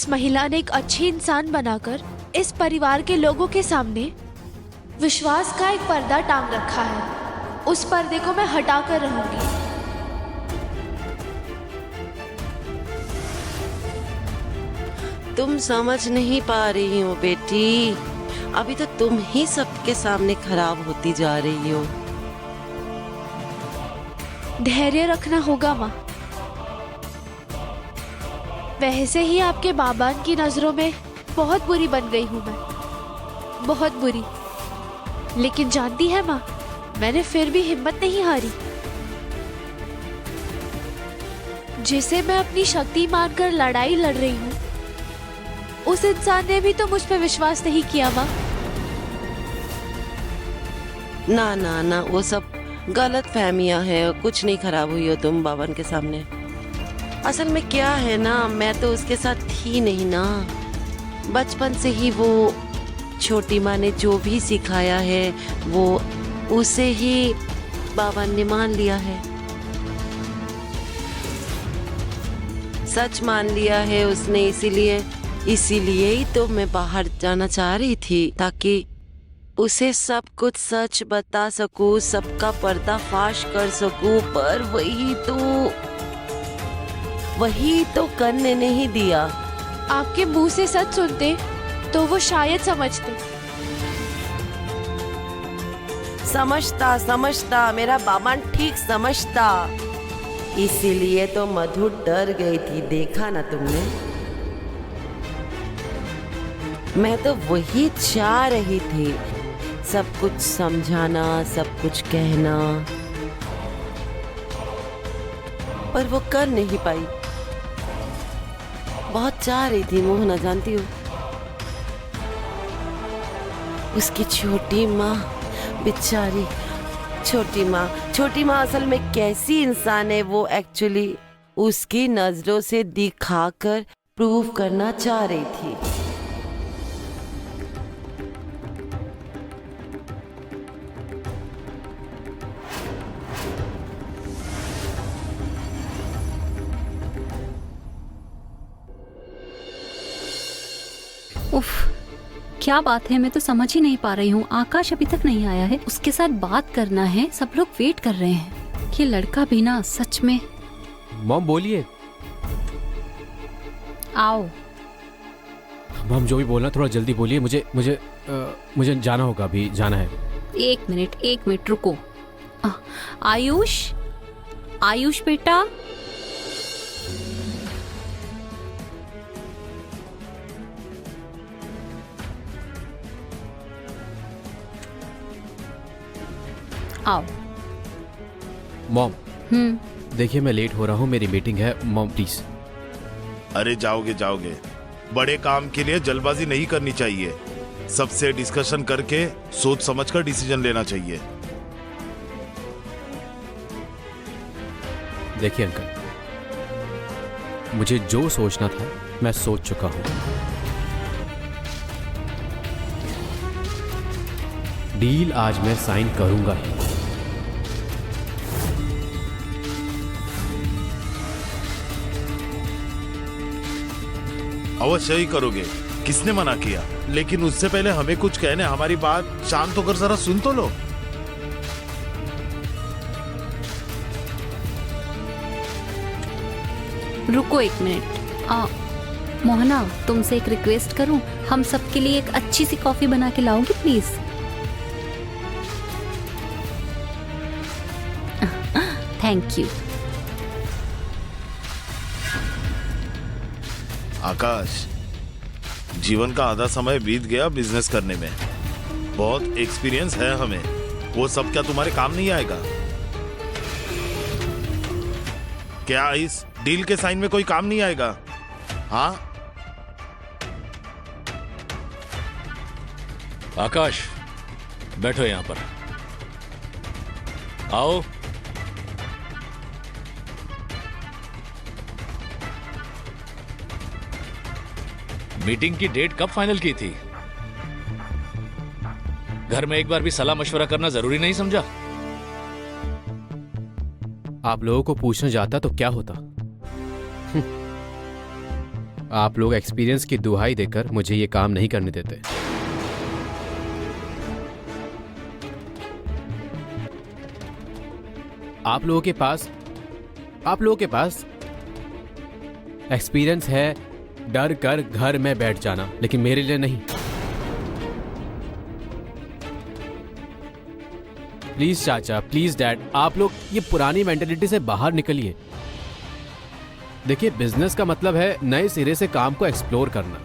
इस महिला ने एक अच्छी इंसान बनाकर इस परिवार के लोगों के सामने विश्वास का एक पर्दा टांग रखा है। उस पर्दे को मैं हटा कर रहूंगी। तुम समझ नहीं पा रही हो बेटी, अभी तो तुम ही सबके सामने खराब होती जा रही हो। धैर्य रखना होगा माँ। वैसे ही आपके बाबा की नजरों में बहुत बुरी बन गई हूँ मैं, बहुत बुरी। लेकिन जानती है माँ, मैंने फिर भी हिम्मत नहीं हारी। जिसे मैं अपनी शक्ति मानकर लड़ाई लड़ रही हूँ, उस इंसान ने भी तो मुझ पे विश्वास नहीं किया माँ। ना ना ना, वो सब गलत फहमियां हैं। कुछ नहीं खराब हुई हो तुम बावन के सामने। असल में क्या है ना, मैं तो उसके साथ थी नहीं ना। बचपन से ही वो छोटी माँ ने जो भी सिखाया है वो उसे ही बावन ने मान लिया है, सच मान लिया है उसने। इसीलिए ही तो मैं बाहर जाना चाह रही थी, ताकि उसे सब कुछ सच बता सकूं, सबका पर्दाफाश कर सकूं। पर वही तो करने नहीं दिया। आपके मुंह से सच सुनते तो वो शायद समझते। समझता मेरा बाबा ठीक समझता। इसीलिए तो मधु डर गई थी, देखा ना तुमने। मैं तो वही चाह रही थी, सब कुछ समझाना, सब कुछ कहना, पर वो कर नहीं पाई। बहुत चाह रही थी मोहना, जानती हो। उसकी छोटी माँ बेचारी, छोटी माँ असल में कैसी इंसान है वो एक्चुअली उसकी नजरों से दिखाकर प्रूव करना चाह रही थी। उफ, क्या बात है, मैं तो समझ ही नहीं पा रही हूँ। आकाश अभी तक नहीं आया है, उसके साथ बात करना है, सब लोग वेट कर रहे हैं। ये लड़का भी ना सच में। मॉम बोलिए। आओ। मॉम जो भी बोलना थोड़ा जल्दी बोलिए, मुझे जाना होगा, अभी जाना है। एक मिनट रुको। आयुष बेटा, आओ। मॉम देखिए, मैं लेट हो रहा हूँ, मेरी मीटिंग है। Mom please. अरे जाओगे, बड़े काम के लिए जल्दबाजी नहीं करनी चाहिए। सबसे डिस्कशन करके सोच समझकर डिसीजन लेना चाहिए। देखिए अंकल, मुझे जो सोचना था मैं सोच चुका हूँ। डील आज मैं साइन करूंगा ही। अवश्य ही करोगे, किसने मना किया? लेकिन उससे पहले हमें कुछ कहने, हमारी बात शांत होकर जरा सुन तो लो। रुको एक मिनट। मोहना, तुमसे एक रिक्वेस्ट करूं? हम सबके लिए एक अच्छी सी कॉफी बना के लाओगी प्लीज? Thank you. आकाश, जीवन का आधा समय बीत गया बिजनेस करने में। बहुत एक्सपीरियंस है हमें, वो सब क्या तुम्हारे काम नहीं आएगा? क्या इस डील के साइन में कोई काम नहीं आएगा? हाँ आकाश, बैठो यहां पर। आओ। मीटिंग की डेट कब फाइनल की थी? घर में एक बार भी सलाह मशवरा करना जरूरी नहीं समझा? आप लोगों को पूछने जाता तो क्या होता? आप लोग एक्सपीरियंस की दुहाई देकर मुझे ये काम नहीं करने देते। आप लोगों के पास एक्सपीरियंस है डर कर घर में बैठ जाना, लेकिन मेरे लिए नहीं। प्लीज चाचा, प्लीज डैड, आप लोग ये पुरानी मेंटेलिटी से बाहर निकलिए। देखिए, बिजनेस का मतलब है नए सिरे से काम को एक्सप्लोर करना।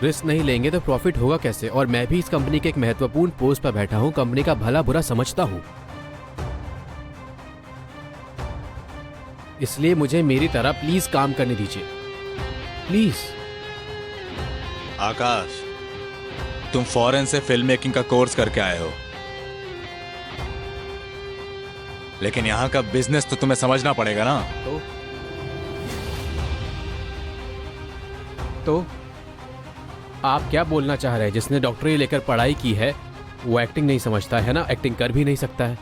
रिस्क नहीं लेंगे तो प्रॉफिट होगा कैसे? और मैं भी इस कंपनी के एक महत्वपूर्ण पोस्ट पर बैठा हूं, कंपनी का भला बुरा समझता हूं। इसलिए मुझे मेरी तरह प्लीज काम करने दीजिए, प्लीज। आकाश, तुम फॉरेन से फिल्म मेकिंग का कोर्स करके आए हो, लेकिन यहां का बिजनेस तो तुम्हें समझना पड़ेगा ना। तो आप क्या बोलना चाह रहे हैं? जिसने डॉक्टरी लेकर पढ़ाई की है वो एक्टिंग नहीं समझता है ना? एक्टिंग कर भी नहीं सकता है।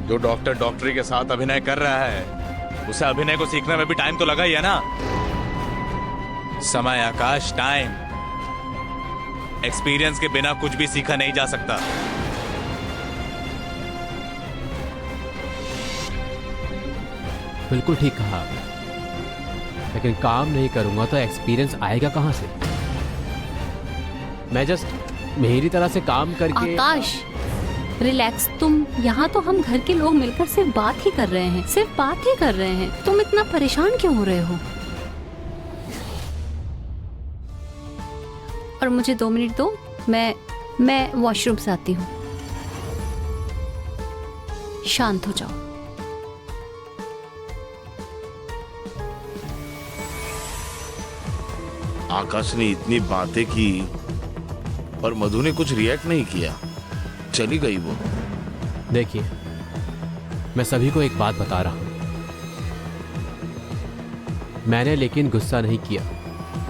जो डॉक्टर डॉक्टरी के साथ अभिनय कर रहा है, उसे अभिनय को सीखने में भी टाइम तो लगा ही है ना। समय, आकाश, टाइम। एक्सपीरियंस के बिना कुछ भी सीखा नहीं जा सकता। बिल्कुल ठीक कहा आपने, लेकिन काम नहीं करूंगा तो एक्सपीरियंस आएगा कहां से? मैं जस्ट मेरी तरह से काम करके। आकाश, रिलैक्स। तुम यहाँ तो हम घर के लोग मिलकर सिर्फ बात ही कर रहे हैं, सिर्फ बात ही कर रहे हैं। तुम इतना परेशान क्यों हो रहे हो? और मुझे 2 मिनट दो, मैं वॉशरूम से आती हूँ। शांत हो जाओ। आकाश ने इतनी बातें की और मधु ने कुछ रिएक्ट नहीं किया, चली गई वो। देखिए, मैं सभी को एक बात बता रहा हूं, मैंने लेकिन गुस्सा नहीं किया।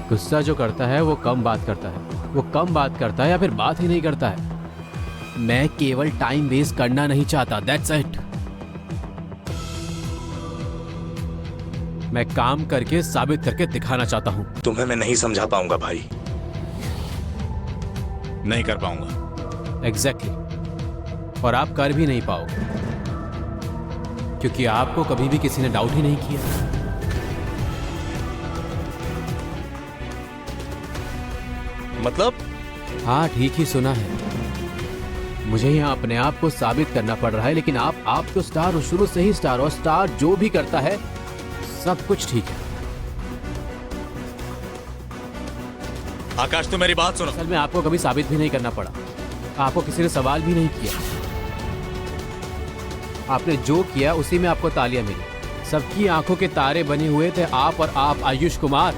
गुस्सा जो करता है वो कम बात करता है, वो कम बात करता है या फिर बात ही नहीं करता है। मैं केवल टाइम वेस्ट करना नहीं चाहता, दैट्स इट। मैं काम करके साबित करके दिखाना चाहता हूं। तुम्हें मैं नहीं समझा पाऊंगा भाई, नहीं कर पाऊंगा। एग्जैक्टली। और आप कर भी नहीं पाओगे, क्योंकि आपको कभी भी किसी ने डाउट ही नहीं किया। मतलब? हाँ, ठीक ही सुना है। मुझे यहाँ अपने आप को साबित करना पड़ रहा है, लेकिन आप तो स्टार हो, शुरू से ही स्टार हो। स्टार जो भी करता है सब कुछ ठीक है। आकाश, तू मेरी बात सुनो। असल में आपको कभी साबित भी नहीं करना पड़ा, आपको किसी ने सवाल भी नहीं किया। आपने जो किया उसी में आपको तालियां मिली। सबकी आंखों के तारे बने हुए थे आप और आप, आयुष कुमार।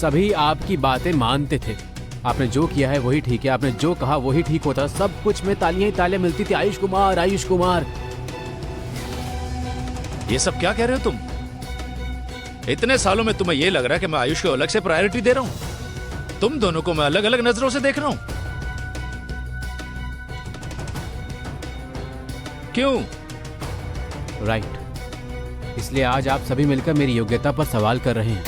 सभी आपकी बातें मानते थे। आपने जो किया है वही ठीक है, आपने जो कहा वही ठीक होता। सब कुछ में तालियां ही तालियां मिलती थी। आयुष कुमार, आयुष कुमार। ये सब क्या कह रहे हो तुम? इतने सालों में तुम्हें ये लग रहा है कि मैं आयुष को अलग से प्रायोरिटी दे रहा हूं? तुम दोनों को मैं अलग अलग नजरों से देख रहा हूं। क्यों? राइट। इसलिए आज आप सभी मिलकर मेरी योग्यता पर सवाल कर रहे हैं।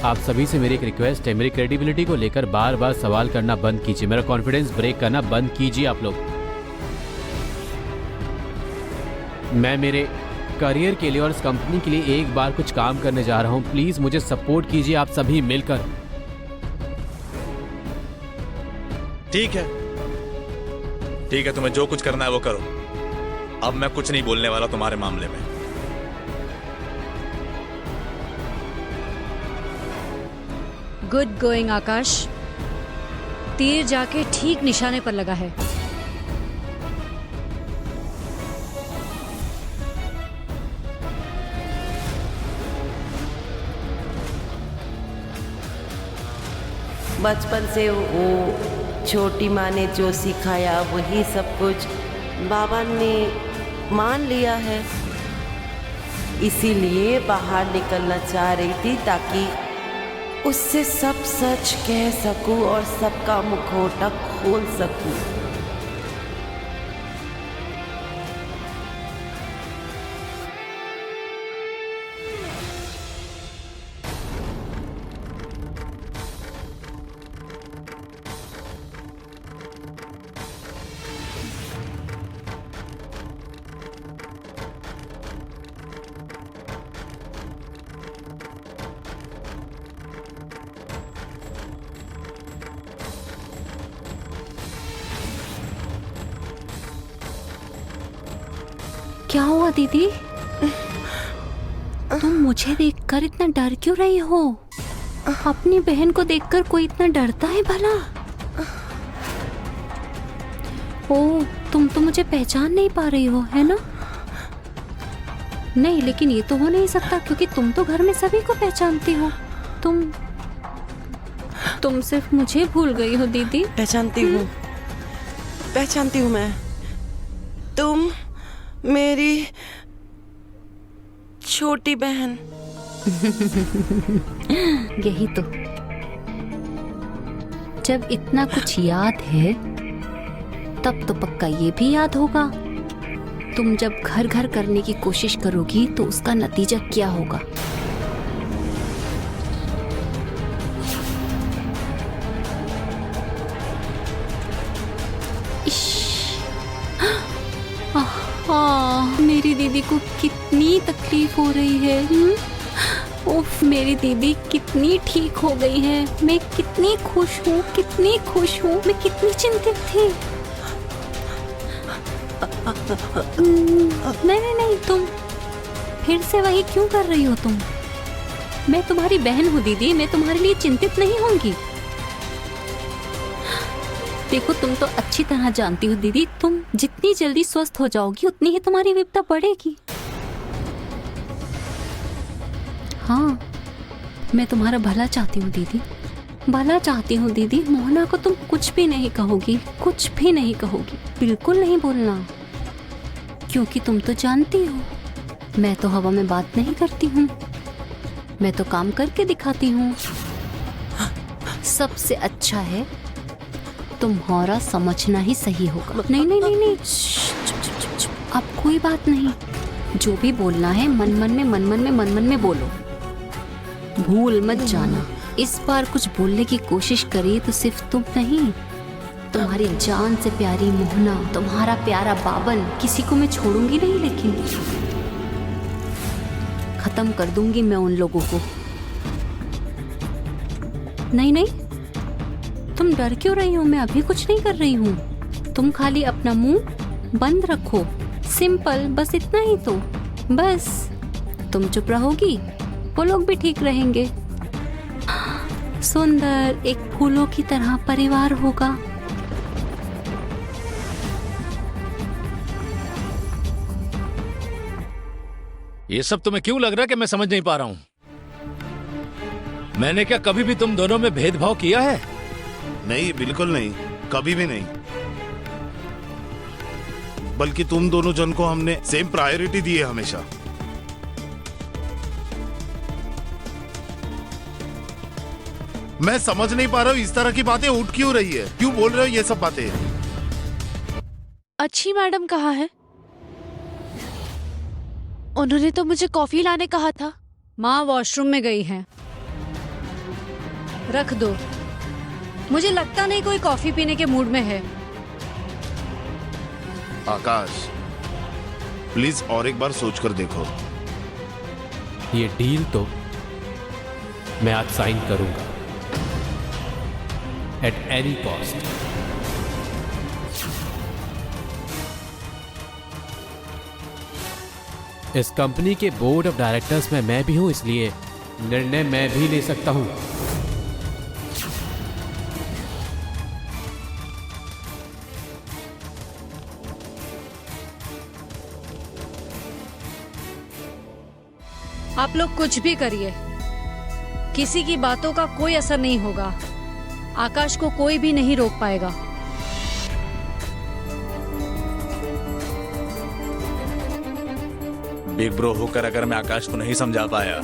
आप सभी से मेरी एक रिक्वेस्ट है, मेरी क्रेडिबिलिटी को लेकर बार बार सवाल करना बंद कीजिए। मेरा कॉन्फिडेंस ब्रेक करना बंद कीजिए आप लोग। मैं मेरे करियर के लिए और इस कंपनी के लिए एक बार कुछ काम करने जा रहा हूं। प्लीज मुझे सपोर्ट कीजिए आप सभी मिलकर। ठीक है, ठीक है, तुम्हें जो कुछ करना है वो करो। अब मैं कुछ नहीं बोलने वाला तुम्हारे मामले में। गुड गोइंग आकाश, तीर जाके ठीक निशाने पर लगा है। बचपन से वो छोटी माँ ने जो सिखाया वही सब कुछ बाबा ने मान लिया है। इसीलिए बाहर निकलना चाह रही थी ताकि उससे सब सच कह सकूं और सबका मुखौटा खोल सकूं। क्या हुआ दीदी? तुम मुझे देखकर इतना डर क्यों रही हो? अपनी बहन को देखकर कोई इतना डरता है भला? ओ, तुम तो मुझे पहचान नहीं पा रही हो, है ना? नहीं, लेकिन ये तो हो नहीं सकता क्योंकि तुम तो घर में सभी को पहचानती हो। तुम सिर्फ मुझे भूल गई हो दीदी। पहचानती हूँ मैं। तुम मेरी छोटी बहन। यही तो, जब इतना कुछ याद है तब तो पक्का ये भी याद होगा। तुम जब घर घर करने की कोशिश करोगी तो उसका नतीजा क्या होगा? मेरी दीदी को कितनी तकलीफ हो रही है। उफ, मेरी दीदी कितनी ठीक हो गई है। मैं कितनी खुश हूँ, कितनी खुश हूँ। मैं कितनी चिंतित थी। नहीं, तुम फिर से वही क्यों कर रही हो? मैं तुम्हारी बहन हूँ दीदी, मैं तुम्हारे लिए चिंतित नहीं होंगी। देखो, तुम तो अच्छी तरह जानती हो दीदी, तुम जितनी जल्दी स्वस्थ हो जाओगी उतनी ही तुम्हारी विपदा बढ़ेगी। हाँ, मैं तुम्हारा भला चाहती हूँ दीदी, भला चाहती हूँ दीदी। मोहना को तुम कुछ भी नहीं कहोगी, कुछ भी नहीं कहोगी, बिल्कुल नहीं बोलना, क्योंकि तुम तो जानती हो मैं तो हवा में बात नहीं करती हूँ, मैं तो काम करके दिखाती हूँ। सबसे अच्छा है तुम्हारा समझना ही सही होगा। नहीं, अब कोई बात नहीं। जो भी बोलना है मन मन में बोलो, भूल मत जाना। इस बार कुछ बोलने की कोशिश करी तो सिर्फ तुम नहीं, तुम्हारी जान से प्यारी मोहना, तुम्हारा प्यारा बाबन, किसी को मैं छोड़ूंगी नहीं। लेकिन खत्म कर दूंगी मैं उन लोगों को। नहीं, तुम डर क्यों रही हो? मैं अभी कुछ नहीं कर रही हूँ। तुम खाली अपना मुंह बंद रखो, सिंपल, बस इतना ही तो। बस तुम चुप रहोगी, वो लोग भी ठीक रहेंगे। सुंदर एक फूलों की तरह परिवार होगा। ये सब तुम्हें क्यों लग रहा है कि मैं समझ नहीं पा रहा हूं? मैंने क्या कभी भी तुम दोनों में भेदभाव किया है? नहीं, बिल्कुल नहीं, कभी भी नहीं। बल्कि तुम दोनों जन को हमने सेम प्रायोरिटी दी है हमेशा। मैं समझ नहीं पा रहा हूँ इस तरह की बातें उठ क्यों रही है, क्यों बोल रहे हो ये सब बातें? अच्छी मैडम कहाँ है? उन्होंने तो मुझे कॉफी लाने कहा था। माँ वॉशरूम में गई है, रख दो। मुझे लगता नहीं कोई कॉफी पीने के मूड में है। आकाश, प्लीज और एक बार सोच कर देखो। ये डील तो मैं आज साइन करूंगा, एट एनी कॉस्ट। इस कंपनी के बोर्ड ऑफ डायरेक्टर्स में मैं भी हूं, इसलिए निर्णय मैं भी ले सकता हूं। आप लोग कुछ भी करिए, किसी की बातों का कोई असर नहीं होगा। आकाश को कोई भी नहीं रोक पाएगा। बिग ब्रो होकर अगर मैं आकाश को नहीं समझा पाया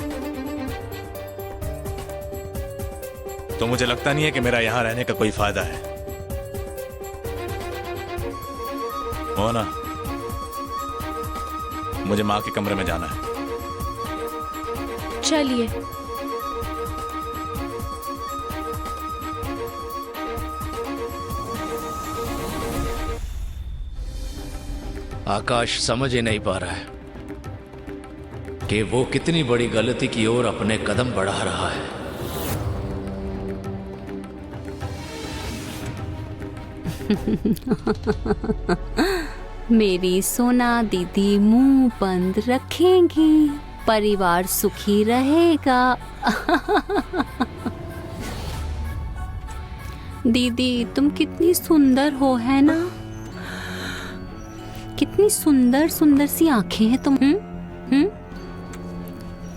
तो मुझे लगता नहीं है कि मेरा यहां रहने का कोई फायदा है। हो ना, मुझे मां के कमरे में जाना है। चलिए। आकाश समझ ही नहीं पा रहा है कि वो कितनी बड़ी गलती की ओर अपने कदम बढ़ा रहा है। मेरी सोना दीदी मुंह बंद रखेंगी, परिवार सुखी रहेगा। दीदी तुम कितनी सुंदर हो, है ना? कितनी सुंदर सुंदर सी आंखें हैं तुम।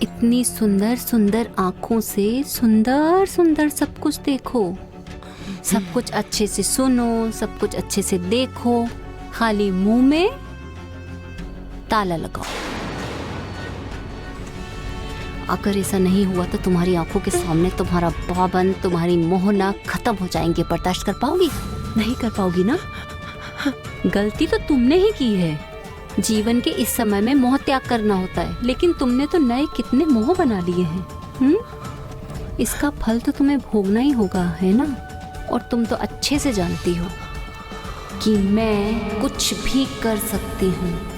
इतनी सुंदर सुंदर आंखों से सुंदर सुंदर सब कुछ देखो, सब कुछ अच्छे से सुनो, सब कुछ अच्छे से देखो, खाली मुंह में ताला लगाओ। अगर ऐसा नहीं हुआ तो तुम्हारी आंखों के सामने तुम्हारा बाबन, तुम्हारी मोहना खत्म हो जाएंगे। बर्दाश्त कर पाओगी? नहीं कर पाओगी ना? गलती तो तुमने ही की है। जीवन के इस समय में मोह त्याग करना होता है, लेकिन तुमने तो नए कितने मोह बना लिए हैं। इसका फल तो तुम्हें भोगना ही होगा, है ना? और तुम तो अच्छे से जानती हो कि मैं कुछ भी कर सकती हूँ।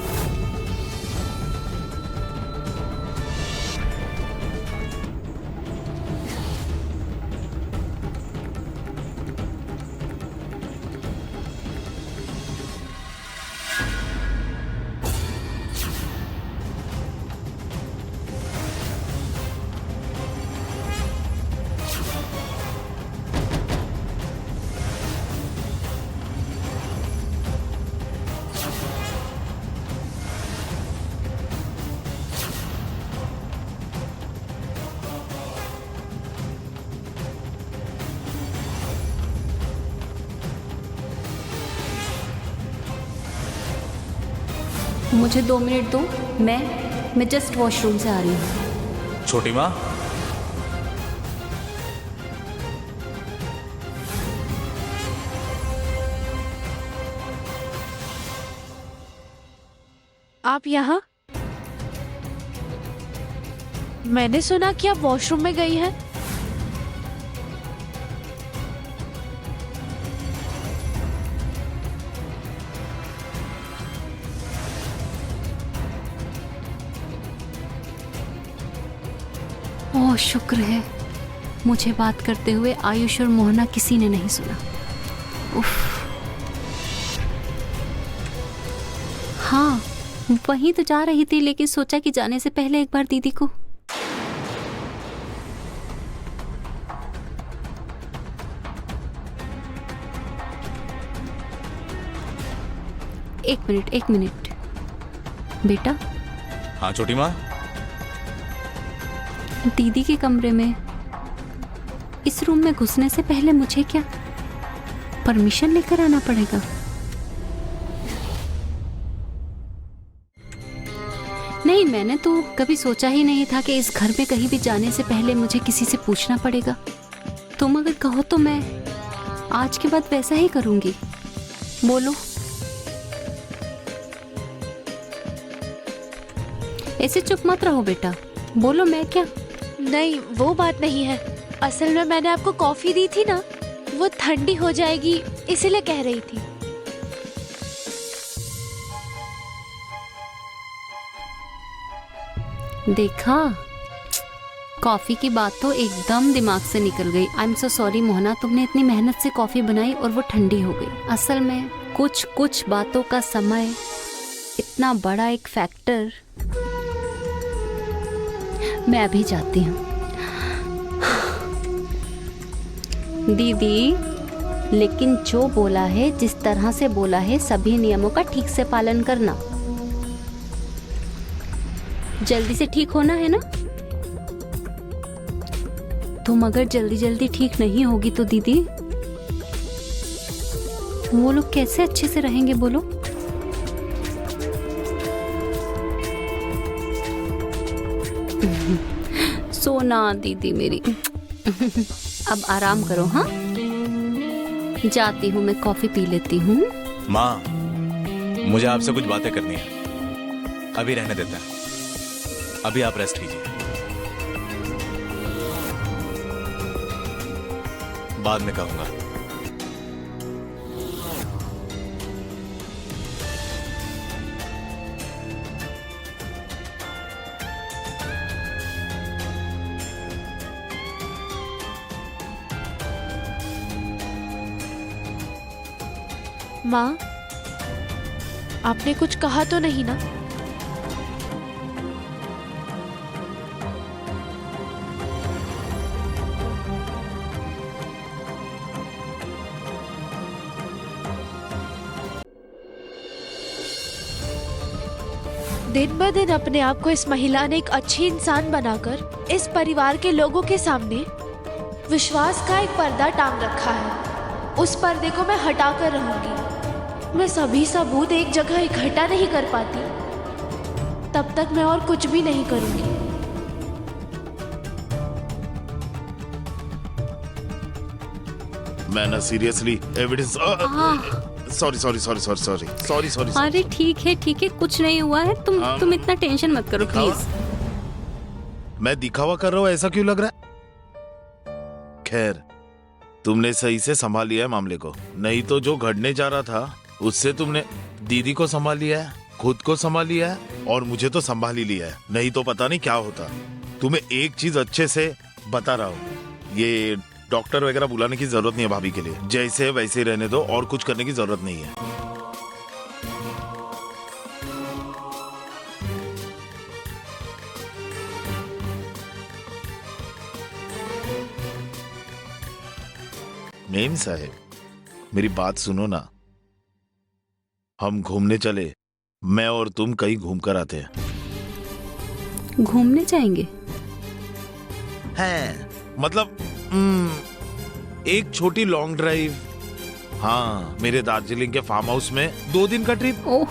मुझे 2 मिनट दो, मैं जस्ट वॉशरूम से आ रही हूँ। छोटी माँ, आप यहाँ? मैंने सुना कि आप वॉशरूम में गई हैं। ओह शुक्र है, मुझे बात करते हुए आयुष और मोहना किसी ने नहीं सुना। उफ। हाँ, वहीं तो जा रही थी, लेकिन सोचा कि जाने से पहले एक बार दीदी को। एक मिनट बेटा। हाँ छोटी माँ। दीदी के कमरे में, इस रूम में घुसने से पहले मुझे क्या परमिशन लेकर आना पड़ेगा? नहीं, मैंने तो कभी सोचा ही नहीं था कि इस घर में कहीं भी जाने से पहले मुझे किसी से पूछना पड़ेगा। तुम अगर कहो तो मैं आज के बाद वैसा ही करूंगी। बोलो। ऐसे चुप मत रहो बेटा, बोलो। मैं क्या? नहीं, वो बात नहीं है। असल में मैंने आपको कॉफी दी थी ना, वो ठंडी हो जाएगी इसीलिए कह रही थी। देखा, कॉफी की बात तो एकदम दिमाग से निकल गई। I am so sorry Mohana, तुमने इतनी मेहनत से कॉफी बनाई और वो ठंडी हो गई। असल में कुछ बातों का समय इतना बड़ा एक फैक्टर। मैं अभी जाती हूँ। दीदी, लेकिन जो बोला है, जिस तरह से बोला है, सभी नियमों का ठीक से पालन करना। जल्दी से ठीक होना है ना? तुम अगर जल्दी ठीक नहीं होगी तो दीदी, वो लोग कैसे अच्छे से रहेंगे बोलो? सोना दीदी मेरी। अब आराम करो। हाँ, जाती हूँ, मैं कॉफी पी लेती हूँ। माँ, मुझे आपसे कुछ बातें करनी है। अभी रहने देते हैं, अभी आप रेस्ट कीजिए, बाद में कहूंगा। माँ, आपने कुछ कहा तो नहीं ना? दिन ब दिन अपने आप को इस महिला ने एक अच्छी इंसान बनाकर इस परिवार के लोगों के सामने विश्वास का एक पर्दा टांग रखा है। उस पर्दे को मैं हटा कर रहूंगी। मैं सभी सबूत एक जगह इकट्ठा नहीं कर पाती, तब तक मैं और कुछ भी नहीं करूंगी। मैं ना सीरियसली एविडेंस सॉरी। अरे ठीक है, कुछ नहीं हुआ है। तुम इतना टेंशन मत करो प्लीज। मैं दिखावा कर रहा हूँ, ऐसा क्यों लग रहा है? खैर, तुमने सही से संभाल लिया है मामले को, नहीं तो जो घटने जा रहा था उससे तुमने दीदी को संभाल लिया है, खुद को संभाल लिया है और मुझे तो संभाल ही लिया है। नहीं तो पता नहीं क्या होता। तुम्हें एक चीज अच्छे से बता रहा हूँ, ये डॉक्टर वगैरह बुलाने की जरूरत नहीं है भाभी के लिए। जैसे है वैसे ही रहने दो और कुछ करने की जरूरत नहीं है। मेम साहब, मेरी बात सुनो ना। हम घूमने चले, मैं और तुम कहीं घूम कर आते हैं। घूमने जाएंगे? हैं, मतलब एक छोटी लॉन्ग ड्राइव। हाँ, मेरे दार्जिलिंग के फार्म हाउस में 2 दिन का ट्रिप। ओह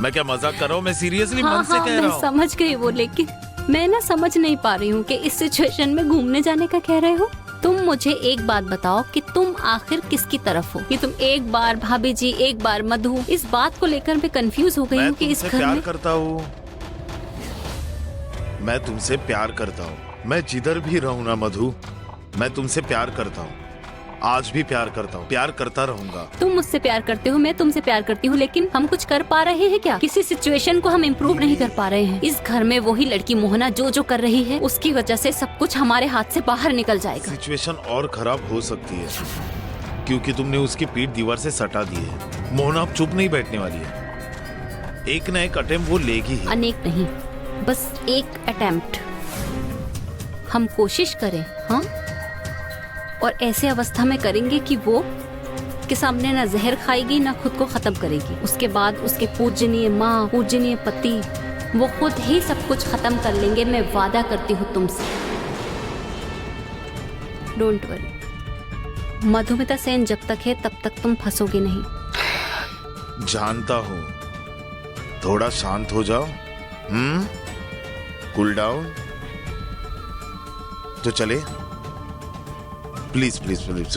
मैं क्या मजाक कर रहा हूँ? मैं सीरियसली मन से कह रहा हूँ। समझ गई वो, लेकिन मैं ना समझ नहीं पा रही हूँ कि इस सिचुएशन में घूमने जाने का कह रहे हो। तुम मुझे एक बात बताओ कि तुम आखिर किसकी तरफ हो? कि तुम एक बार भाभी जी, एक बार मधु, इस बात को लेकर मैं कंफ्यूज हो गई हूँ कि इस घर में। प्यार करता हूँ, मैं तुमसे प्यार करता हूँ। मैं जिधर भी रहूँ ना मधु, मैं तुमसे प्यार करता हूँ। आज भी प्यार करता हूँ, प्यार करता रहूंगा। तुम मुझसे प्यार करते हो, मैं तुमसे प्यार करती हूँ, लेकिन हम कुछ कर पा रहे हैं क्या? किसी सिचुएशन को हम इम्प्रूव नहीं कर पा रहे हैं। इस घर में वही लड़की मोहना जो कर रही है, उसकी वजह से सब कुछ हमारे हाथ से बाहर निकल जाएगा। सिचुएशन और खराब हो सकती है क्योंकि तुमने उसकी पीठ दीवार से सटा दी है। मोहना अब चुप नहीं बैठने वाली है। एक न एक अटेम्प्ट वो लेगी ही। अनेक नहीं, बस एक अटेम्प्ट। हम कोशिश करें, हाँ, और ऐसे अवस्था में करेंगे कि वो के सामने ना जहर खाएगी ना खुद को खत्म करेगी। उसके बाद उसके पूजनीय माँ, पूजनीय पति, वो खुद ही सब कुछ खत्म कर लेंगे। मैं वादा करती हूँ तुमसे। Don't worry. मधुमिता सेन जब तक है तब तक तुम फंसोगे नहीं। जानता हूँ। थोड़ा शांत हो जाओ। Cool down. तो चले, please please please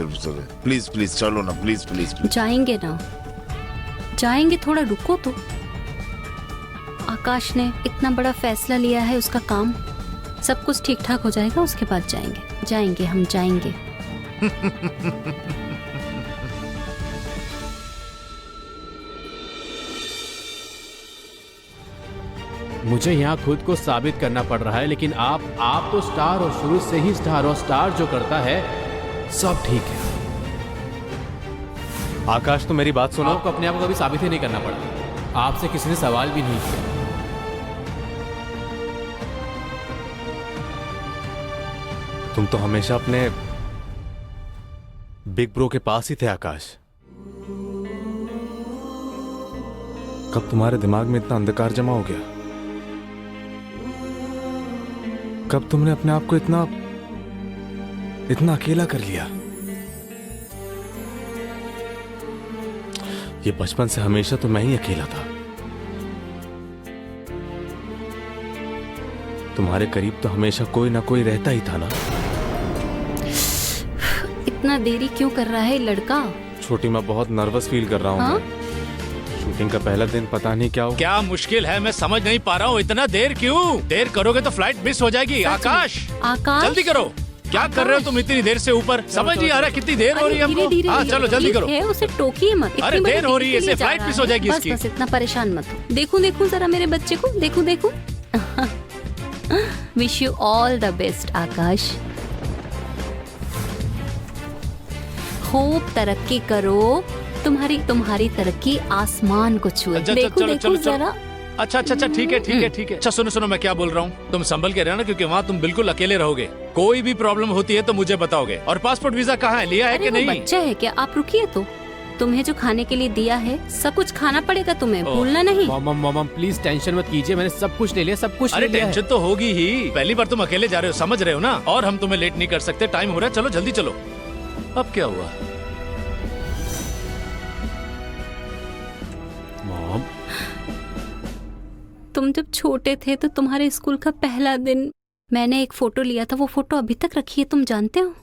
please please चलो ना, प्लीज प्लीज प्लीज। जाएंगे ना, जाएंगे, थोड़ा रुको तो। आकाश ने इतना बड़ा फैसला लिया है, उसका काम सब कुछ ठीक ठाक हो जाएगा, उसके बाद जाएंगे। जाएंगे, हम जाएंगे। मुझे यहाँ खुद को साबित करना पड़ रहा है, लेकिन आप तो स्टार और शुरू से ही स्टार, और स्टार जो करता है सब ठीक है। आकाश, तो मेरी बात सुनो। आपको अपने आप को कभी साबित ही नहीं करना पड़ा। आपसे किसी ने सवाल भी नहीं किया। तुम तो हमेशा अपने बिग ब्रो के पास ही थे आकाश। कब तुम्हारे दिमाग में इतना अंधकार जमा हो गया? कब तुमने अपने आप को इतना अकेला कर लिया? ये बचपन से हमेशा तो मैं ही अकेला था। तुम्हारे करीब तो हमेशा कोई ना कोई रहता ही था ना। इतना देरी क्यों कर रहा है लड़का? छोटी, मैं बहुत नर्वस फील कर रहा हूँ। हाँ? शूटिंग का पहला दिन, पता नहीं क्या हो। क्या मुश्किल है, मैं समझ नहीं पा रहा हूँ। इतना देर क्यों? देर करोगे तो फ्लाइट मिस हो जाएगी। आकाश, जल्दी करो। क्या कर रहे हो तुम इतनी देर से ऊपर? समझ नहीं आ रहा कितनी देर हो रही है हमको। हाँ, चलो जल्दी करो। है, उसे टोकिए मत। अरे देर हो रही है, इससे फ्लाइट मिस हो जाएगी इसकी। बस इतना परेशान मत हो। देखूं जरा मेरे बच्चे को, देखूं। Wish you all the best Akash. खूब तरक्की करो। तुम्हारी तरक्की आसमान को छुए। देखो जरा। अच्छा ठीक है। अच्छा सुनो मैं क्या बोल रहा हूँ, तुम संभल के रहना क्योंकि वहाँ तुम बिल्कुल अकेले रहोगे। कोई भी प्रॉब्लम होती है तो मुझे बताओगे। और पासपोर्ट वीजा कहाँ है, लिया है कि नहीं? बच्चा है क्या? आप रुकिए तो। तुम्हें जो खाने के लिए दिया है सब कुछ खाना पड़ेगा तुम्हें, भूलना नहीं। मॉम प्लीज टेंशन मत कीजिए, मैंने सब कुछ ले लिया, सब कुछ अरे ले लिया है। टेंशन तो होगी ही, पहली बार तुम अकेले जा रहे हो, समझ रहे हो ना। और हम तुम्हें लेट नहीं कर सकते, टाइम हो रहा है, चलो जल्दी चलो। अब क्या हुआ? मॉम तुम जब छोटे थे तो तुम्हारे स्कूल का पहला दिन मैंने एक फोटो लिया था, वो फोटो अभी तक रखी है, तुम जानते हो?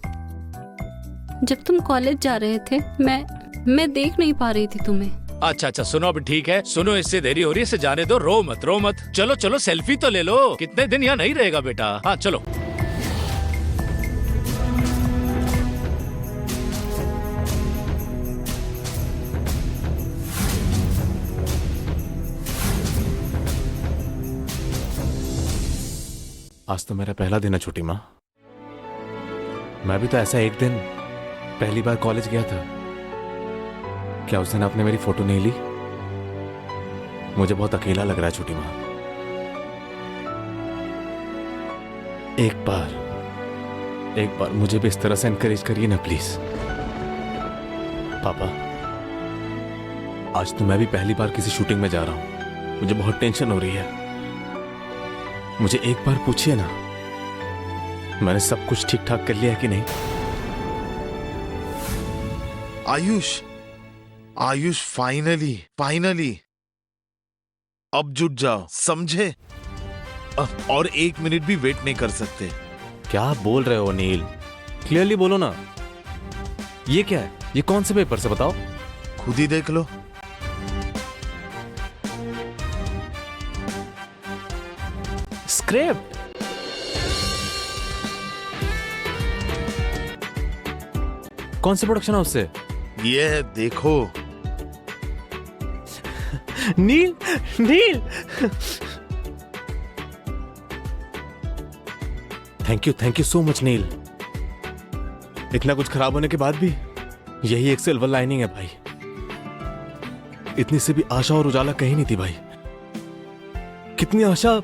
जब तुम कॉलेज जा रहे थे मैं देख नहीं पा रही थी तुम्हें। अच्छा सुनो, अब ठीक है, सुनो इससे देरी हो रही है, इसे जाने दो, रो मत। चलो सेल्फी तो ले लो, कितने दिन यहाँ नहीं रहेगा बेटा। हाँ चलो। आज तो मेरा पहला दिन है छुट्टी माँ। मैं भी तो ऐसा एक दिन पहली बार कॉलेज गया था। क्या उस दिन आपने मेरी फोटो नहीं ली? मुझे बहुत अकेला लग रहा है छुट्टी माँ। एक बार मुझे भी इस तरह से एनकरेज करिए ना प्लीज। पापा, आज तो मैं भी पहली बार किसी शूटिंग में जा रहा हूं, मुझे बहुत टेंशन हो रही है। मुझे एक बार पूछिए ना, मैंने सब कुछ ठीक ठाक कर लिया है कि नहीं? आयुष फाइनली अब जुट जाओ, समझे? और 1 मिनट भी वेट नहीं कर सकते। क्या बोल रहे हो नील? क्लियरली बोलो ना। ये क्या है? ये कौन से पेपर से बताओ? खुद ही देख लो। स्क्रिप्ट? कौन से प्रोडक्शन हाउस से? ये है, देखो। नील थैंक यू सो मच नील। इतना कुछ खराब होने के बाद भी यही एक सिल्वर लाइनिंग है भाई। इतनी से भी आशा और उजाला कहीं नहीं थी भाई। कितनी आशा।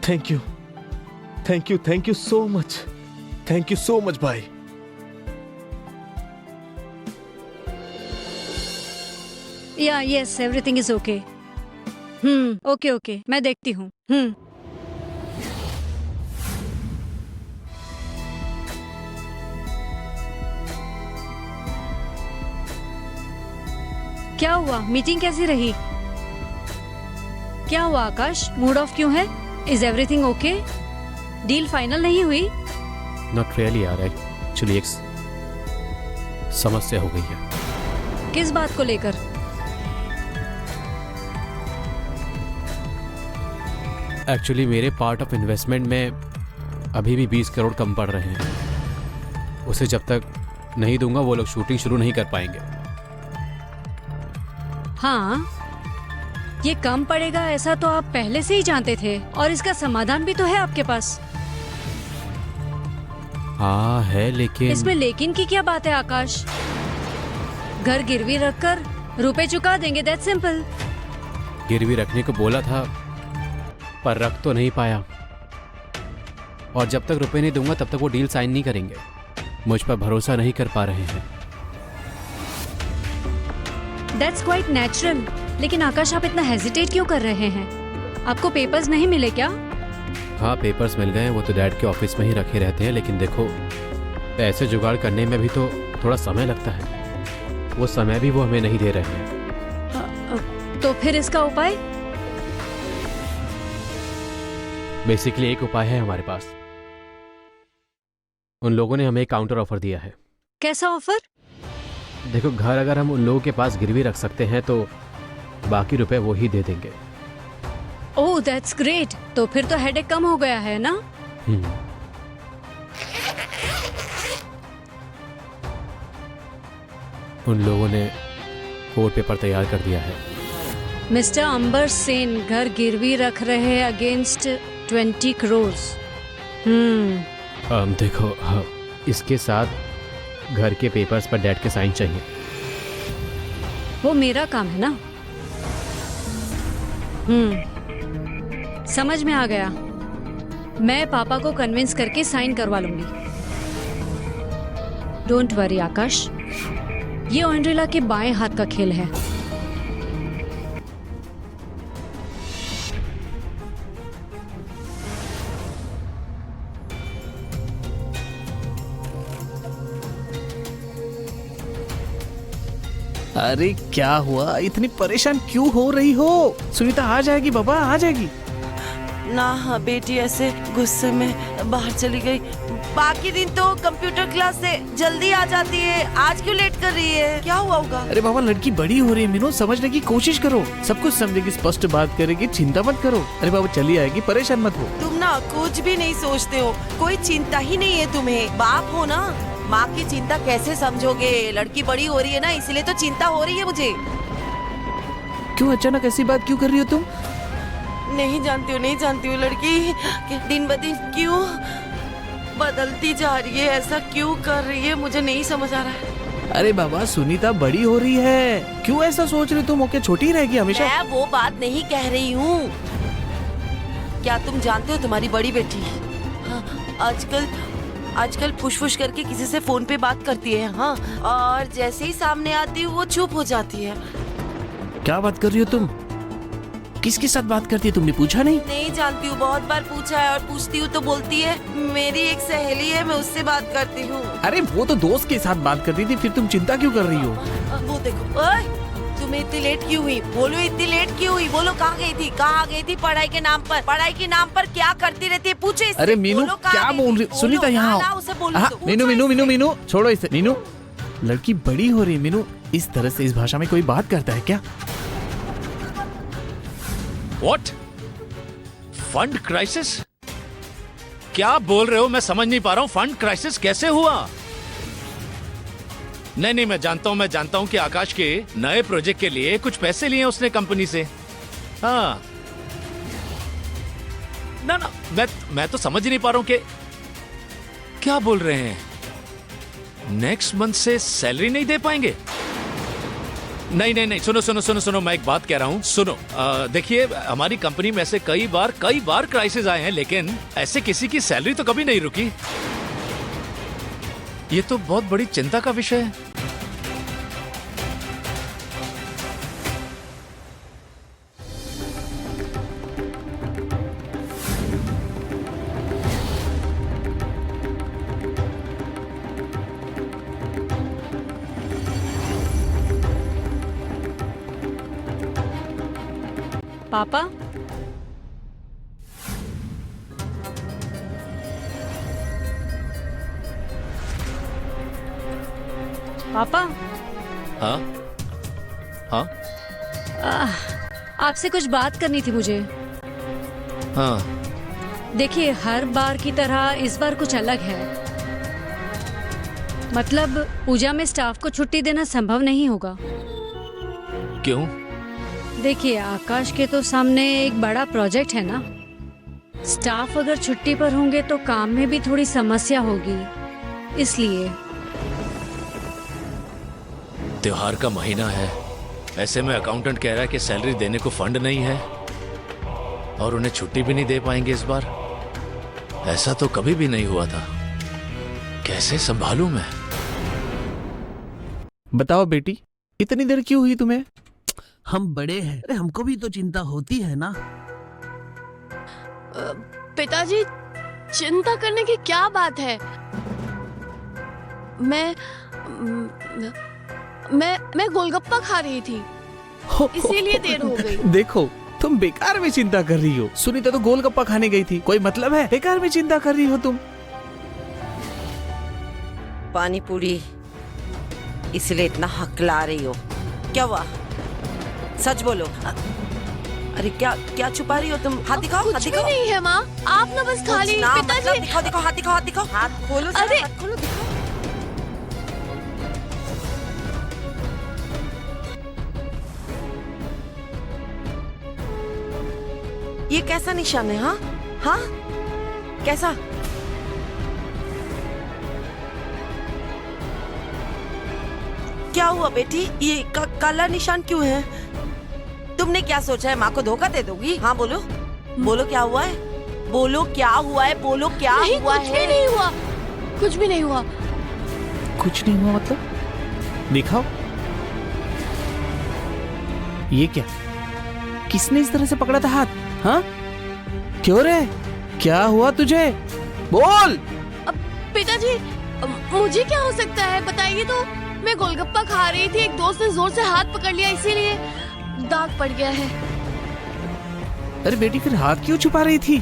थैंक यू सो मच भाई। Yes everything is okay. Okay मैं देखती हूँ। क्या हुआ, मीटिंग कैसी रही? क्या हुआ आकाश, मूड ऑफ क्यों है? Is everything okay? Deal final नहीं हुई? नॉट रियली यार, एक्चुअली एक समस्या हो गई है। किस बात को लेकर? एक्चुअली मेरे पार्ट ऑफ इन्वेस्टमेंट में अभी भी 20 करोड़ कम पड़ रहे हैं। उसे जब तक नहीं दूंगा वो लोग शूटिंग शुरू नहीं कर पाएंगे। हाँ, ये कम पड़ेगा ऐसा तो आप पहले से ही जानते थे, और इसका समाधान भी तो है आपके पास। हाँ है, लेकिन इसमें लेकिन की क्या बात है आकाश? घर गिरवी रखकर रुपए चुका देंगे, दैट्स सिंपल। गिरवी रखने को बोला था पर रख तो नहीं पाया, और जब तक रुपए नहीं दूंगा तब तक वो डील साइन नहीं करेंगे। मुझ पर भरोसा नहीं कर पा रहे हैं। That's quite natural. लेकिन आकाश, आप इतना हेजिटेट क्यों कर रहे हैं? आपको पेपर्स नहीं मिले क्या? हाँ पेपर्स मिल गए, वो तो डैड के ऑफिस में ही रखे रहते हैं, लेकिन देखो पैसे जुगाड़ करने में भी तो थोड़ा समय लगता है। वो समय भी वो हमें नहीं दे रहे हैं। तो फिर इसका उपाय? बेसिकली एक उपाय है हमारे पास। उन लोगों ने हमें एक काउंटर ऑफर दिया है। कैसा ऑफर? देखो, घर अगर हम उन लोगों के पास गिरवी रख सकते हैं तो बाकी रुपए वो ही दे देंगे। Oh that's great. तो फिर तो हेडेक कम हो गया है ना? उन लोगों ने कोर्ट पेपर तैयार कर दिया है। मिस्टर अंबर सेन घर गिरवी रख रहे हैं अगेंस्ट 20 करोड़। देखो इसके साथ घर के पेपर्स पर डैड के साइन चाहिए। वो मेरा काम है ना। समझ में आ गया। मैं पापा को कन्विंस करके साइन करवा लूंगी। डोंट वरी आकाश, ये ऑन्ड्रेला के बाएं हाथ का खेल है। अरे क्या हुआ, इतनी परेशान क्यों हो रही हो? सुनीता आ जाएगी बाबा, आ जाएगी। ना हाँ बेटी ऐसे गुस्से में बाहर चली गई। बाकी दिन तो कंप्यूटर क्लास से जल्दी आ जाती है, आज क्यों लेट कर रही है? क्या हुआ होगा? अरे बाबा लड़की बड़ी हो रही है मीनू, समझने की कोशिश करो। सब कुछ समझेगी, स्पष्ट बात करेगी, चिंता मत करो। अरे बाबा चली आएगी, परेशान मत हो। तुम ना कुछ भी नहीं सोचते हो, कोई चिंता ही नहीं है तुम्हें। बाप हो ना, माँ की चिंता कैसे समझोगे? लड़की बड़ी हो रही है ना, इसलिए तो चिंता हो रही है मुझे। क्यों अचानक ऐसी बात क्यों कर रही हो तुम? नहीं जानती हूँ लड़की दिन ब दिन क्यों बदलती जा रही है, ऐसा क्यों कर रही है, मुझे नहीं समझ आ रहा है। अरे बाबा सुनीता बड़ी हो रही है, क्यों ऐसा सोच रही तुम? ओके छोटी रहेगी हमेशा। मैं वो बात नहीं कह रही हूँ। क्या तुम जानते हो तुम्हारी बड़ी बेटी आजकल फुस करके किसी से फोन पे बात करती है, हाँ, और जैसे ही सामने आती है वो चुप हो जाती है। क्या बात कर रही हो तुम? किसके साथ बात करती है, तुमने पूछा नहीं? नहीं जानती हूँ, बहुत बार पूछा है, और पूछती हूँ तो बोलती है मेरी एक सहेली है, मैं उससे बात करती हूँ। अरे वो तो दोस्त के साथ बात करती थी, फिर तुम चिंता क्यों कर रही हो? वो देखो, ओए, तुम्हें इतनी लेट क्यों हुई? बोलो इतनी लेट क्यों हुई? बोलो कहाँ गई थी? पढ़ाई के नाम पर क्या करती रहती है? पूछे इससे। अरे मीनू क्या बोल रही? सुनीता यहाँ मीनू छोड़ो इसे। मीनू लड़की बड़ी हो रही है मीनू, इस तरह से इस भाषा में कोई बात करता है क्या? What? Fund crisis? क्या बोल रहे हो? मैं समझ नहीं पा रहा हूँ। फंड क्राइसिस कैसे हुआ? नहीं, मैं जानता हूँ कि आकाश के नए प्रोजेक्ट के लिए कुछ पैसे लिए उसने कंपनी से। हाँ, ना मैं तो समझ ही नहीं पा रहा हूँ कि क्या बोल रहे हैं। नेक्स्ट मंथ से सैलरी नहीं दे पाएंगे? नहीं, सुनो, मैं एक बात कह रहा हूँ, सुनो। देखिए, हमारी कंपनी में ऐसे कई बार क्राइसिस आए हैं, लेकिन ऐसे किसी की सैलरी तो कभी नहीं रुकी। ये तो बहुत बड़ी चिंता का विषय है। पापा, पापा। हाँ, आपसे कुछ बात करनी थी मुझे। हाँ। देखिए, हर बार की तरह इस बार कुछ अलग है। मतलब पूजा में स्टाफ को छुट्टी देना संभव नहीं होगा। क्यों? देखिए, आकाश के तो सामने एक बड़ा प्रोजेक्ट है ना। स्टाफ अगर छुट्टी पर होंगे तो काम में भी थोड़ी समस्या होगी, इसलिए। त्योहार का महीना है, ऐसे में अकाउंटेंट कह रहा है कि सैलरी देने को फंड नहीं है और उन्हें छुट्टी भी नहीं दे पाएंगे इस बार। ऐसा तो कभी भी नहीं हुआ था। कैसे संभालूं मैं? बताओ बेटी, इतनी देर क्यों हुई तुम्हें? हम बड़े हैं, अरे हमको भी तो चिंता होती है ना। पिताजी, चिंता करने की क्या बात है? मैं गोलगप्पा खा रही थी, इसीलिए देर हो गई। देखो, तुम बेकार में चिंता कर रही हो। सुनीता तो गोलगप्पा खाने गई थी, कोई मतलब है? बेकार में चिंता कर रही हो तुम। पानी पूरी, इसलिए इतना हकला रही हो? क्या हुआ? सच बोलो। अरे क्या छुपा रही हो तुम? हाथ दिखाओ। कुछ भी नहीं है माँ, आप ना बस खा ली। पिताजी, दिखाओ, हाथ दिखाओ। हाथ खोलो, अरे हाथ खोलो, दिखाओ। ये कैसा निशान है? हाँ, कैसा? क्या हुआ बेटी? ये काला निशान क्यों है? तुमने क्या सोचा है, माँ को धोखा दे दोगी? हाँ बोलो, बोलो क्या हुआ है? बोलो क्या हुआ है? बोलो क्या नहीं, हुआ कुछ है? भी नहीं हुआ, कुछ भी नहीं हुआ। कुछ नहीं हुआ मतलब? दिखाओ। ये क्या? किसने इस तरह से पकड़ा था हाथ? हाँ? क्यों रे? क्या हुआ तुझे? बोल। पिताजी, मुझे क्या हो सकता है बताइए तो। मैं गोलगप्पा खा रही थी, एक दोस्त ने जोर से हाथ पकड़ लिया, इसीलिए दाग पड़ गया है। अरे बेटी, फिर हाथ क्यों छुपा रही थी?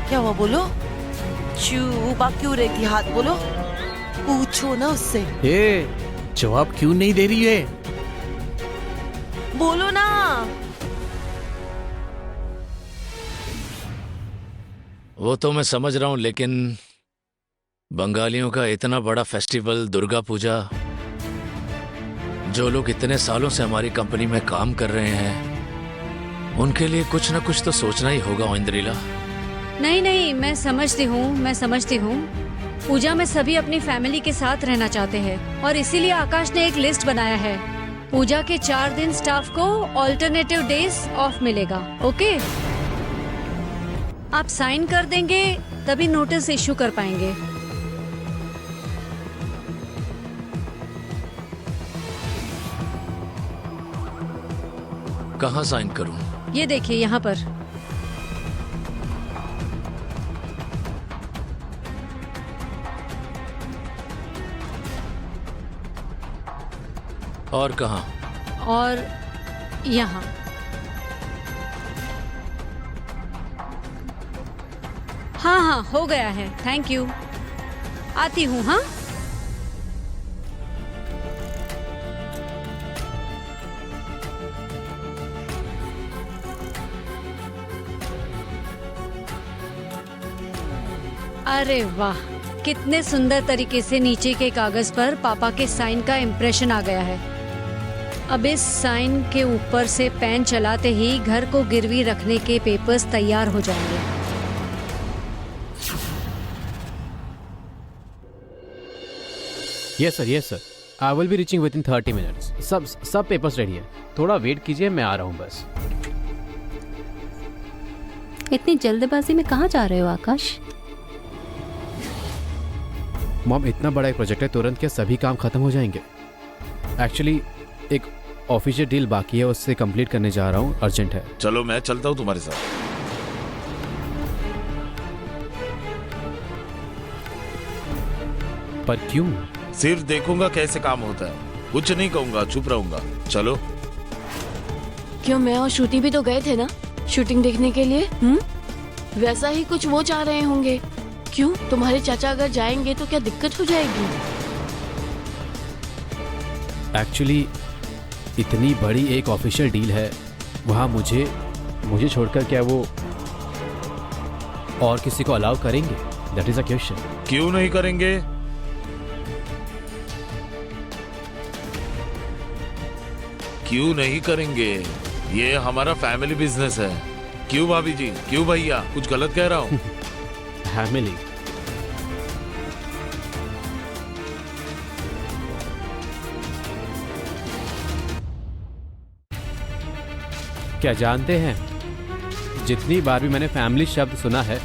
क्या हुआ बोलो? छुपा क्यों रही थी हाथ? बोलो, पूछो ना उससे। जवाब क्यों नहीं दे रही है? बोलो ना। वो तो मैं समझ रहा हूं, लेकिन बंगालियों का इतना बड़ा फेस्टिवल दुर्गा पूजा, जो लोग इतने सालों से हमारी कंपनी में काम कर रहे हैं, उनके लिए कुछ ना कुछ तो सोचना ही होगा इंद्रिला। नहीं नहीं, मैं समझती हूँ। पूजा में सभी अपनी फैमिली के साथ रहना चाहते हैं और इसीलिए आकाश ने एक लिस्ट बनाया है। पूजा के 4 दिन स्टाफ को ऑल्टरनेटिव डेज ऑफ मिलेगा। ओके, आप साइन कर देंगे तभी नोटिस इश्यू कर पाएंगे। कहाँ साइन करूं? ये देखिए यहाँ पर। और कहाँ? और यहाँ। हाँ हाँ, हो गया है। थैंक यू, आती हूँ। हाँ, अरे वाह, कितने सुंदर तरीके से नीचे के कागज पर पापा के साइन का इम्प्रेशन आ गया है। अब इस साइन के ऊपर से पेन चलाते ही घर को गिरवी रखने के पेपर्स तैयार हो जाएंगे। Yes sir, I will be reaching with in 30 minutes. सब पेपर्स रेडी है, थोड़ा वेट कीजिए, मैं आ रहा हूँ बस। इतनी जल्दबाजी में कहाँ जा रहे हो आकाश? मॉम, इतना बड़ा एक प्रोजेक्ट है, तुरंत क्या सभी काम खत्म हो जाएंगे? एक्चुअली एक ऑफिशियल डील बाकी है, उससे कंप्लीट करने जा रहा हूँ, अर्जेंट है। चलो मैं चलता हूँ तुम्हारे साथ। पर क्यों? सिर्फ देखूंगा कैसे काम होता है, कुछ नहीं कहूंगा, चुप रहूंगा। चलो। क्यों, मैं और श्रुति भी तो गए थे ना शूटिंग देखने के लिए। वैसा ही कुछ वो चाह रहे होंगे। क्यों, तुम्हारे चाचा अगर जाएंगे तो क्या दिक्कत हो जाएगी? एक्चुअली इतनी बड़ी एक ऑफिशियल डील है, वहाँ मुझे छोड़कर क्या वो और किसी को अलाउ करेंगे? That is a question. क्यों नहीं करेंगे? क्यों नहीं करेंगे? ये हमारा फैमिली बिजनेस है। क्यों भाभी जी? क्यों भैया? कुछ गलत कह रहा हूँ? फैमिली? क्या जानते हैं, जितनी बार भी मैंने फैमिली शब्द सुना है,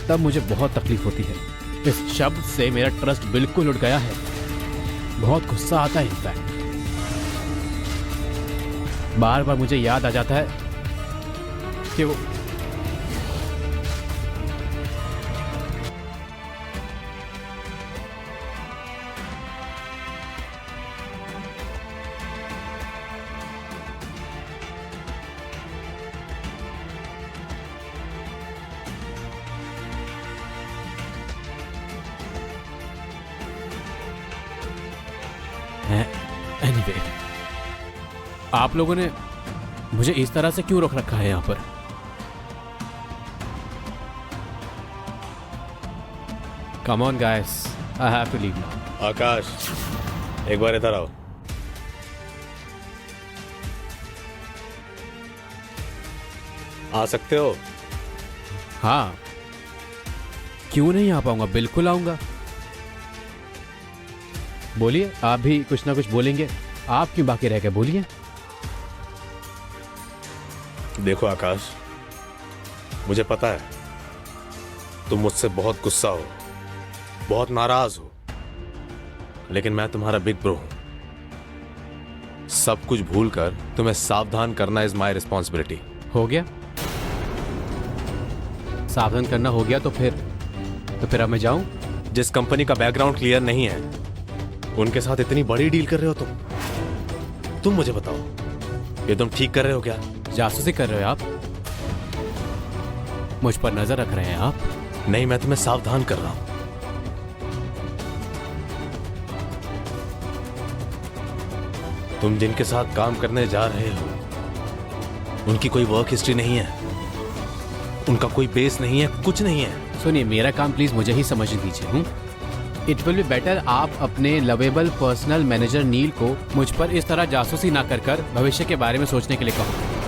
तब मुझे बहुत तकलीफ होती है। इस शब्द से मेरा ट्रस्ट बिल्कुल उठ गया है। बहुत गुस्सा आता है। इनफैक्ट बार बार मुझे याद आ जाता है कि वो एनीवे, आप लोगों ने मुझे इस तरह से क्यों रोक रखा है यहाँ पर? Come on guys, I have to leave now. Akash, एक बार इधर आओ। आ सकते हो? हाँ, क्यों नहीं आ पाऊंगा, बिल्कुल आऊंगा। बोलिए, आप भी कुछ ना कुछ बोलेंगे, आप क्यों बाकी रह गए, बोलिए। देखो आकाश, मुझे पता है तुम मुझसे बहुत गुस्सा हो, बहुत नाराज हो, लेकिन मैं तुम्हारा बिग ब्रो हूं। सब कुछ भूलकर तुम्हें सावधान करना इज माय रिस्पॉन्सिबिलिटी। हो गया, सावधान करना हो गया तो फिर अब मैं जाऊं? जिस कंपनी का बैकग्राउंड क्लियर नहीं है उनके साथ इतनी बड़ी डील कर रहे हो तुम मुझे बताओ, ये तुम ठीक कर रहे हो क्या? जासूसी कर रहे हो आप? मुझ पर नजर रख रहे हैं आप? नहीं, मैं तुम्हें सावधान कर रहा हूं। तुम जिनके साथ काम करने जा रहे हो उनकी कोई वर्क हिस्ट्री नहीं है, उनका कोई बेस नहीं है, कुछ नहीं है। सुनिए, मेरा काम प्लीज मुझे ही समझ दीजिए। इट विल बी बेटर आप अपने लवेबल पर्सनल मैनेजर नील को मुझ पर इस तरह जासूसी ना कर भविष्य के बारे में सोचने के लिए कहो।